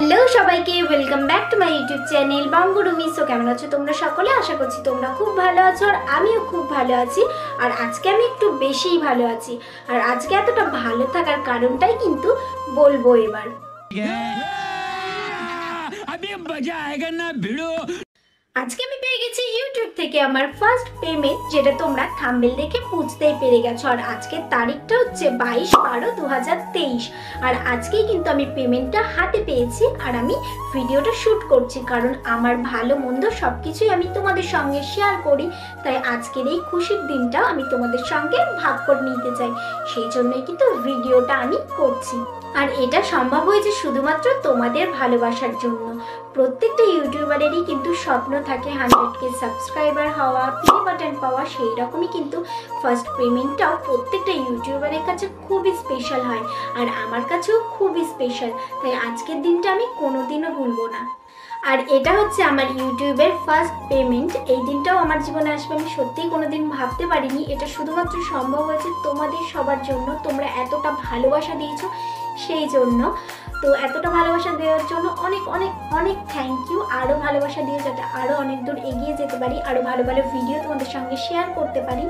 Hello সবাইকে, welcome back to my YouTube channel বাঙ্গুরুমি। So কেমন আছো তোমরা সকলে? আশা করছি তোমরা খুব ভালো আছো আর আমিও খুব ভালো আছি। আর আজকে আমি একটু বেশিই ভালো আছি। আর আজকে এতটা ভালো থাকার কারণটাই কিন্তু বলবো এবার। আজকে আমি পেয়ে গেছি ইউটিউব থেকে আমার ফার্স্ট পেমেন্ট, যেটা তোমরা থাম্বনেল দেখে বুঝতেই পেরে গেছো। আর আজকের তারিখটা হচ্ছে 22/12/2023। আর আজকেই কিন্তু আমি পেমেন্টটা হাতে পেয়েছি আর আমি ভিডিওটা শ্যুট করছি, কারণ আমার ভালো মন্দ সব কিছুই আমি তোমাদের সঙ্গে শেয়ার করি। তাই আজকের এই খুশির দিনটা আমি তোমাদের সঙ্গে ভাগ করে নিতে চাই, সেই জন্যই কিন্তু ভিডিওটা আমি করছি। আর এটা সম্ভব হয়েছে শুধুমাত্র তোমাদের ভালোবাসার জন্য। প্রত্যেকটা ইউটিউবারেরই কিন্তু স্বপ্ন থাকে 100K সাবস্ক্রাইবার হওয়া, প্লে বাটন পাওয়া। সেই রকমই কিন্তু ফার্স্ট পেমেন্টটাও প্রত্যেকটা ইউটিউবারের কাছে খুবই স্পেশাল হয়, আর আমার কাছেও খুবই স্পেশাল। তাই আজকের দিনটা আমি কোনোদিনও ভুলবো না। আর এটা হচ্ছে আমার ইউটিউবের ফার্স্ট পেমেন্ট। এই দিনটাও আমার জীবনে আসবে আমি সত্যিই কোনোদিন ভাবতে পারিনি। এটা শুধুমাত্র সম্ভব হয়েছে তোমাদের সবার জন্য। তোমরা এতটা ভালোবাসা দিয়েছো সেই জন্য। তো এতটা ভালোবাসা দেওয়ার জন্য অনেক অনেক অনেক থ্যাংক ইউ। আরও ভালোবাসা দিয়ে যাতে আরও অনেক দূর এগিয়ে যেতে পারি, আরও ভালো ভালো ভিডিও তোমাদের সঙ্গে শেয়ার করতে পারি।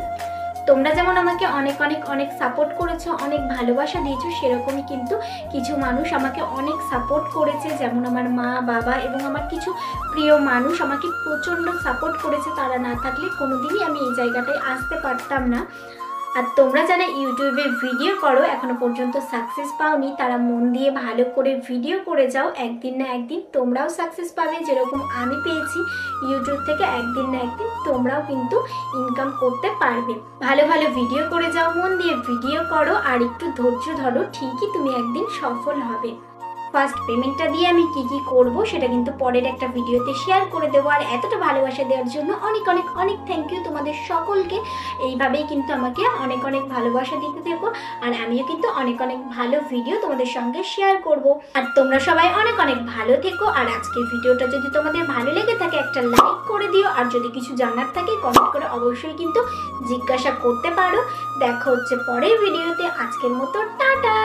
তোমরা যেমন আমাকে অনেক অনেক অনেক সাপোর্ট করেছো, অনেক ভালোবাসা দিয়েছো, সেরকমই কিন্তু কিছু মানুষ আমাকে অনেক সাপোর্ট করেছে, যেমন আমার মা, বাবা এবং আমার কিছু প্রিয় মানুষ আমাকে প্রচণ্ড সাপোর্ট করেছে। তারা না থাকলে কোনোদিনই আমি এই জায়গাটায় আসতে পারতাম না। আর তোমরা যারা ইউটিউবে ভিডিও করো এখনো পর্যন্ত সাকসেস পাওনি, তারা মন দিয়ে ভালো করে ভিডিও করে যাও। একদিন না একদিন তোমরাও সাকসেস পাবে, যেরকম আমি পেয়েছি ইউটিউব থেকে। একদিন না একদিন তোমরাও কিন্তু ইনকাম করতে পারবে। ভালো ভালো ভিডিও করে যাও, মন দিয়ে ভিডিও করো আর একটু ধৈর্য ধরো, ঠিকই তুমি একদিন সফল হবে। ফার্স্ট পেমেন্টটা দিয়ে আমি কি কি করব সেটা কিন্তু পরের একটা ভিডিওতে শেয়ার করে দেবো। আর এতটা ভালোবাসা দেওয়ার জন্য অনেক অনেক অনেক থ্যাংক ইউ তোমাদের সকলকে। এইভাবেই কিন্তু আমাকে অনেক অনেক ভালোবাসা দিতে থেকো, আর আমিও কিন্তু অনেক অনেক ভালো ভিডিও তোমাদের সঙ্গে শেয়ার করব। আর তোমরা সবাই অনেক অনেক ভালো থেকো। আর আজকের ভিডিওটা যদি তোমাদের ভালো লেগে থাকে একটা লাইক করে দিও, আর যদি কিছু জানার থাকে কমেন্ট করে অবশ্যই কিন্তু জিজ্ঞাসা করতে পারো। দেখা হচ্ছে পরের ভিডিওতে। আজকের মতো টাটা।